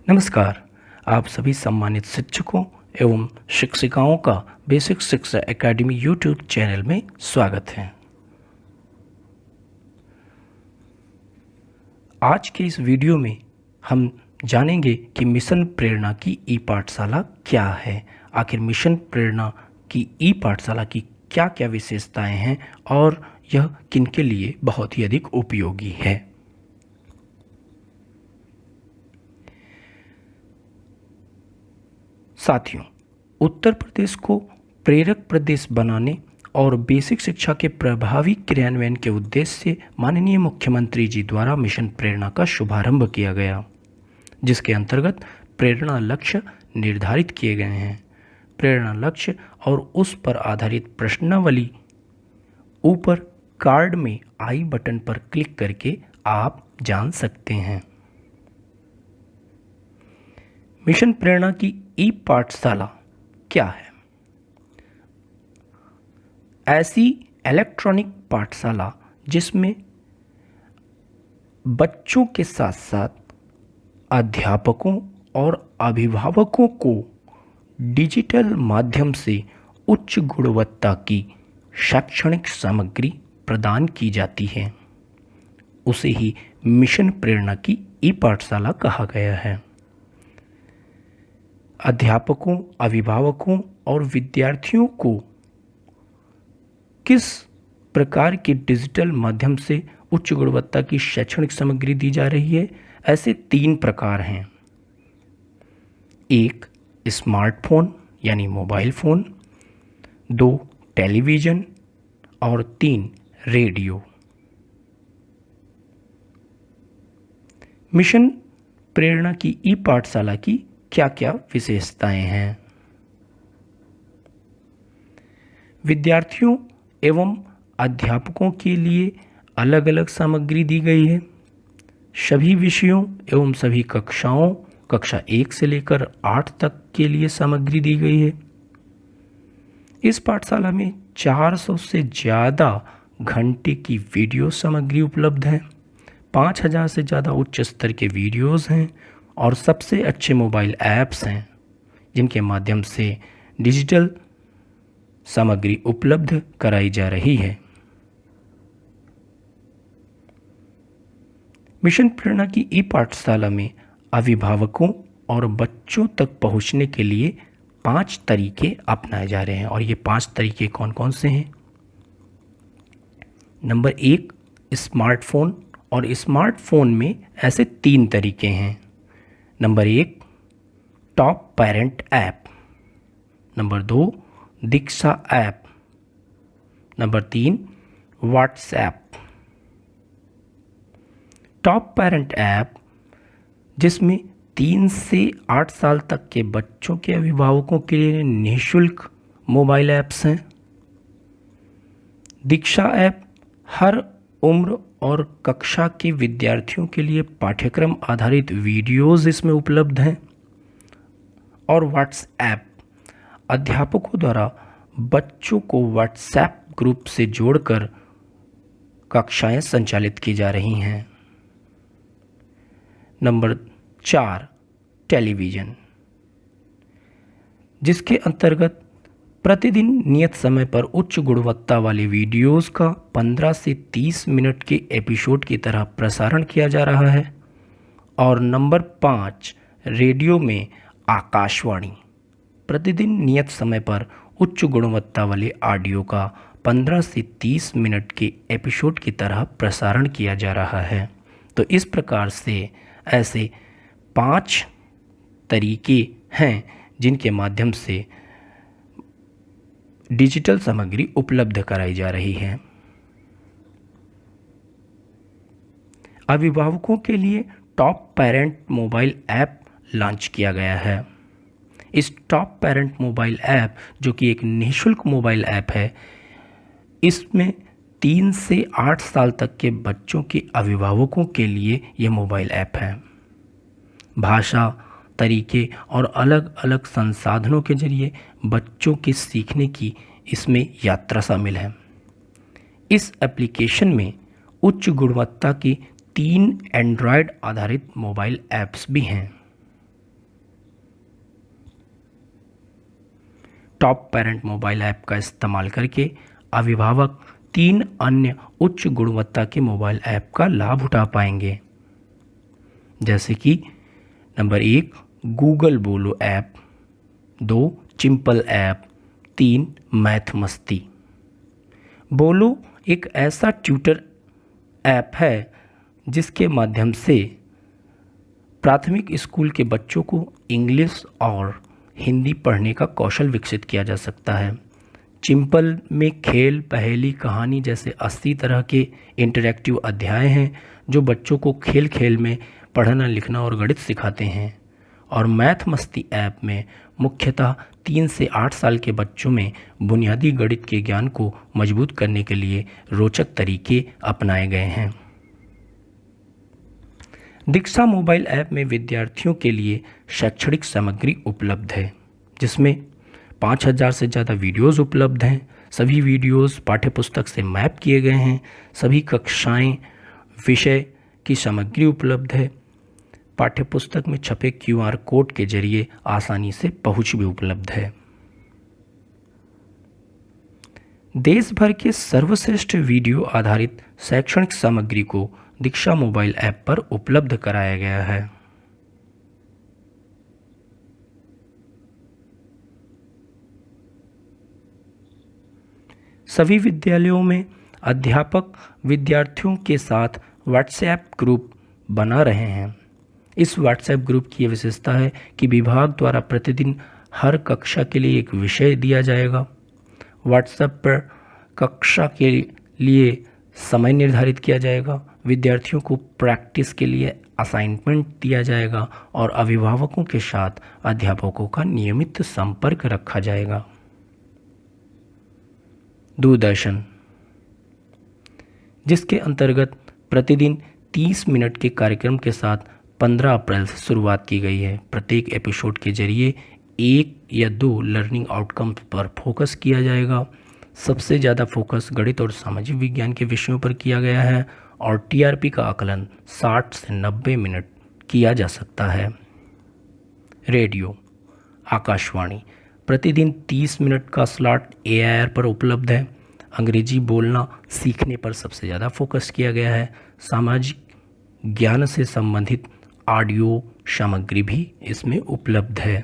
नमस्कार। आप सभी सम्मानित शिक्षकों एवं शिक्षिकाओं का बेसिक शिक्षा एकेडमी यूट्यूब चैनल में स्वागत है। आज के इस वीडियो में हम जानेंगे कि मिशन प्रेरणा की ई पाठशाला क्या है। आखिर मिशन प्रेरणा की ई पाठशाला की क्या क्या विशेषताएं हैं और यह किनके लिए बहुत ही अधिक उपयोगी है। साथियों, उत्तर प्रदेश को प्रेरक प्रदेश बनाने और बेसिक शिक्षा के प्रभावी क्रियान्वयन के उद्देश्य से माननीय मुख्यमंत्री जी द्वारा मिशन प्रेरणा का शुभारंभ किया गया, जिसके अंतर्गत प्रेरणा लक्ष्य निर्धारित किए गए हैं। प्रेरणा लक्ष्य और उस पर आधारित प्रश्नावली ऊपर कार्ड में आई बटन पर क्लिक करके आप जान सकते हैं। मिशन प्रेरणा की ई पाठशाला क्या है? ऐसी इलेक्ट्रॉनिक पाठशाला जिसमें बच्चों के साथ साथ अध्यापकों और अभिभावकों को डिजिटल माध्यम से उच्च गुणवत्ता की शैक्षणिक सामग्री प्रदान की जाती है, उसे ही मिशन प्रेरणा की ई पाठशाला कहा गया है। अध्यापकों, अभिभावकों और विद्यार्थियों को किस प्रकार के डिजिटल माध्यम से उच्च गुणवत्ता की शैक्षणिक सामग्री दी जा रही है? ऐसे 3 प्रकार हैं। 1 स्मार्टफोन यानी मोबाइल फ़ोन, 2 टेलीविज़न और 3 रेडियो। मिशन प्रेरणा की ई पाठशाला की क्या क्या विशेषताएं हैं? विद्यार्थियों एवं अध्यापकों के लिए अलग अलग सामग्री दी गई है। सभी विषयों एवं सभी कक्षाओं, कक्षा 1 से लेकर 8 तक के लिए सामग्री दी गई है। इस पाठशाला में 400 से ज़्यादा घंटे की वीडियो सामग्री उपलब्ध है। 5000 से ज़्यादा उच्च स्तर के वीडियोज़ हैं और सबसे अच्छे मोबाइल ऐप्स हैं, जिनके माध्यम से डिजिटल सामग्री उपलब्ध कराई जा रही है। मिशन प्रेरणा की ई पाठशाला में अभिभावकों और बच्चों तक पहुंचने के लिए 5 तरीके अपनाए जा रहे हैं, और ये 5 तरीके कौन कौन से हैं? नंबर 1 स्मार्टफोन, और स्मार्टफोन में ऐसे 3 तरीके हैं। Number 1 top parent app, number 2 Diksha app, number 3 WhatsApp. Top parent app जिसमें 3 से 8 साल तक के बच्चों के अभिभावकों के लिए निःशुल्क मोबाइल ऐप्स हैं। दीक्षा ऐप हर उम्र और कक्षा के विद्यार्थियों के लिए पाठ्यक्रम आधारित वीडियोज़ इसमें उपलब्ध हैं। और व्हाट्सएप अध्यापकों द्वारा बच्चों को व्हाट्सएप ग्रुप से जोड़कर कक्षाएं संचालित की जा रही हैं। नंबर 4 टेलीविज़न, जिसके अंतर्गत प्रतिदिन नियत समय पर उच्च गुणवत्ता वाले वीडियोज़ का 15 से 30 मिनट के एपिसोड की तरह प्रसारण किया जा रहा है। और नंबर 5 रेडियो में आकाशवाणी, प्रतिदिन नियत समय पर उच्च गुणवत्ता वाले ऑडियो का 15 से 30 मिनट के एपिसोड की तरह प्रसारण किया जा रहा है। तो इस प्रकार से ऐसे 5 तरीके हैं जिनके माध्यम से डिजिटल सामग्री उपलब्ध कराई जा रही है। अभिभावकों के लिए top parent mobile app launch किया गया है। इस टॉप पेरेंट मोबाइल ऐप, जो कि एक निःशुल्क मोबाइल ऐप है, इसमें 3 से 8 साल तक के बच्चों के अभिभावकों के लिए ये मोबाइल ऐप है। भाषा, तरीके और अलग अलग संसाधनों के जरिए बच्चों के सीखने की इसमें यात्रा शामिल है। इस एप्लीकेशन में उच्च गुणवत्ता की 3 एंड्रॉयड आधारित मोबाइल ऐप्स भी हैं। टॉप पेरेंट मोबाइल ऐप का इस्तेमाल करके अभिभावक 3 अन्य उच्च गुणवत्ता के मोबाइल ऐप का लाभ उठा पाएंगे, जैसे कि नंबर 1 गूगल बोलो ऐप, 2 चिंपल ऐप, 3 मैथ मस्ती। बोलो एक ऐसा ट्यूटर ऐप है जिसके माध्यम से प्राथमिक स्कूल के बच्चों को इंग्लिश और हिंदी पढ़ने का कौशल विकसित किया जा सकता है। चिंपल में खेल, पहेली, कहानी जैसे 80 तरह के इंटरैक्टिव अध्याय हैं जो बच्चों को खेल खेल में पढ़ना, लिखना और गणित सिखाते हैं। और मैथ मस्ती ऐप में मुख्यतः 3 से 8 साल के बच्चों में बुनियादी गणित के ज्ञान को मजबूत करने के लिए रोचक तरीके अपनाए गए हैं। दीक्षा मोबाइल ऐप में विद्यार्थियों के लिए शैक्षणिक सामग्री उपलब्ध है, जिसमें 5000 से ज़्यादा वीडियोज़ उपलब्ध हैं। सभी वीडियोज़ पाठ्यपुस्तक से मैप किए गए हैं। सभी कक्षाएं, विषय की सामग्री उपलब्ध है। पाठ्यपुस्तक में छपे QR कोड के जरिए आसानी से पहुंच भी उपलब्ध है। देश भर के सर्वश्रेष्ठ वीडियो आधारित शैक्षणिक सामग्री को दीक्षा मोबाइल ऐप पर उपलब्ध कराया गया है। सभी विद्यालयों में अध्यापक विद्यार्थियों के साथ व्हाट्सएप ग्रुप बना रहे हैं। इस व्हाट्सएप ग्रुप की विशेषता है कि विभाग द्वारा प्रतिदिन हर कक्षा के लिए एक विषय दिया जाएगा। व्हाट्सएप पर कक्षा के लिए समय निर्धारित किया जाएगा। विद्यार्थियों को प्रैक्टिस के लिए असाइनमेंट दिया जाएगा और अभिभावकों के साथ अध्यापकों का नियमित संपर्क रखा जाएगा। दूरदर्शन, जिसके अंतर्गत प्रतिदिन 30 मिनट के कार्यक्रम के साथ 15 अप्रैल से शुरुआत की गई है। प्रत्येक एपिसोड के जरिए 1 या 2 लर्निंग आउटकम्स पर फोकस किया जाएगा। सबसे ज़्यादा फोकस गणित और सामाजिक विज्ञान के विषयों पर किया गया है और TRP का आकलन 60 से 90 मिनट किया जा सकता है। रेडियो, आकाशवाणी, प्रतिदिन 30 मिनट का स्लॉट AIR पर उपलब्ध है। अंग्रेजी बोलना सीखने पर सबसे ज़्यादा फोकस किया गया है। सामाजिक ज्ञान से संबंधित ऑडियो सामग्री भी इसमें उपलब्ध है।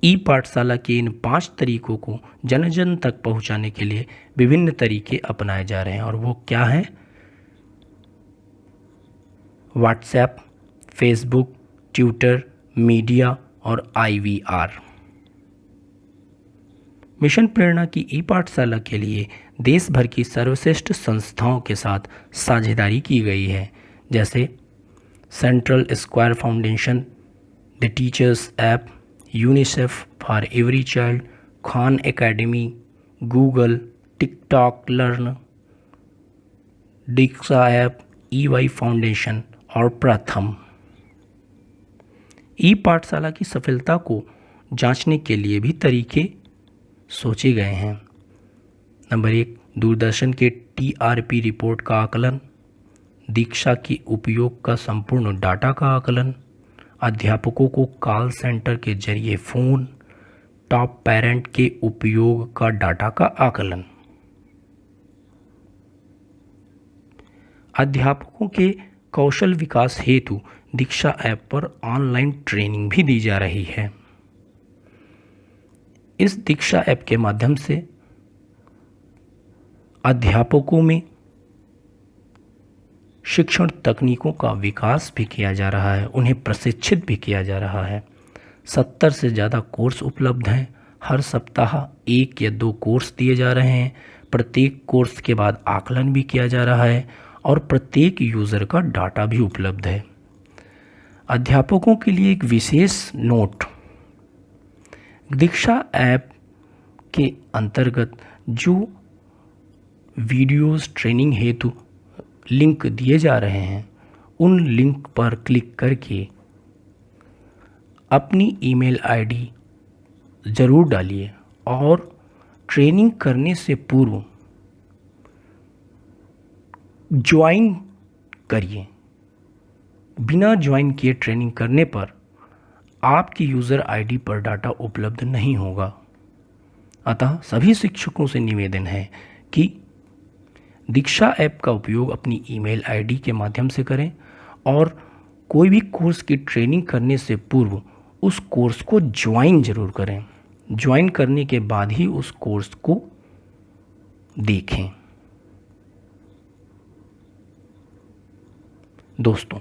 ई पाठशाला के इन 5 तरीकों को जन जन तक पहुंचाने के लिए विभिन्न तरीके अपनाए जा रहे हैं, और वो क्या हैं? व्हाट्सएप, फेसबुक, ट्विटर, मीडिया और IVR। मिशन प्रेरणा की ई पाठशाला के लिए देश भर की सर्वश्रेष्ठ संस्थाओं के साथ साझेदारी की गई है, जैसे central square foundation, the teachers app, UNICEF for every child, Khan academy, Google, TikTok learn, Diksha app, EY foundation और प्रथम। ई पाठशाला की सफलता को जांचने के लिए भी तरीके सोचे गए हैं। नंबर 1, दूरदर्शन के TRP रिपोर्ट का आकलन, दीक्षा की उपयोग का संपूर्ण डाटा का आकलन, अध्यापकों को कॉल सेंटर के जरिए फ़ोन, टॉप पेरेंट के उपयोग का डाटा का आकलन। अध्यापकों के कौशल विकास हेतु दीक्षा ऐप पर ऑनलाइन ट्रेनिंग भी दी जा रही है। इस दीक्षा ऐप के माध्यम से अध्यापकों में शिक्षण तकनीकों का विकास भी किया जा रहा है, उन्हें प्रशिक्षित भी किया जा रहा है। 70 से ज़्यादा कोर्स उपलब्ध हैं। हर सप्ताह 1 या 2 कोर्स दिए जा रहे हैं। प्रत्येक कोर्स के बाद आकलन भी किया जा रहा है और प्रत्येक यूज़र का डाटा भी उपलब्ध है। अध्यापकों के लिए एक विशेष नोट, दीक्षा ऐप के अंतर्गत जो वीडियोस ट्रेनिंग हेतु लिंक दिए जा रहे हैं, उन लिंक पर क्लिक करके अपनी ईमेल ID ज़रूर डालिए और ट्रेनिंग करने से पूर्व ज्वाइन करिए। बिना ज्वाइन किए ट्रेनिंग करने पर आपकी यूज़र आईडी पर डाटा उपलब्ध नहीं होगा। अतः सभी शिक्षकों से निवेदन है कि दीक्षा ऐप का उपयोग अपनी ईमेल आईडी के माध्यम से करें और कोई भी कोर्स की ट्रेनिंग करने से पूर्व उस कोर्स को ज्वाइन जरूर करें। ज्वाइन करने के बाद ही उस कोर्स को देखें। दोस्तों,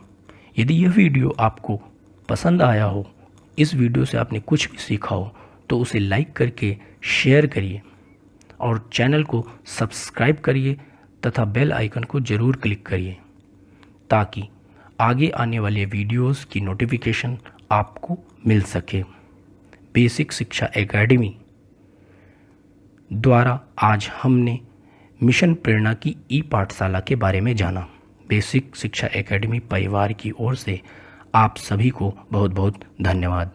यदि यह वीडियो आपको पसंद आया हो, इस वीडियो से आपने कुछ भी सीखा हो, तो उसे लाइक करके शेयर करिए और चैनल को सब्सक्राइब करिए तथा बेल आइकन को ज़रूर क्लिक करिए ताकि आगे आने वाले वीडियोस की नोटिफिकेशन आपको मिल सके। बेसिक शिक्षा एकेडमी द्वारा आज हमने मिशन प्रेरणा की ई पाठशाला के बारे में जाना। बेसिक शिक्षा एकेडमी परिवार की ओर से आप सभी को बहुत बहुत धन्यवाद।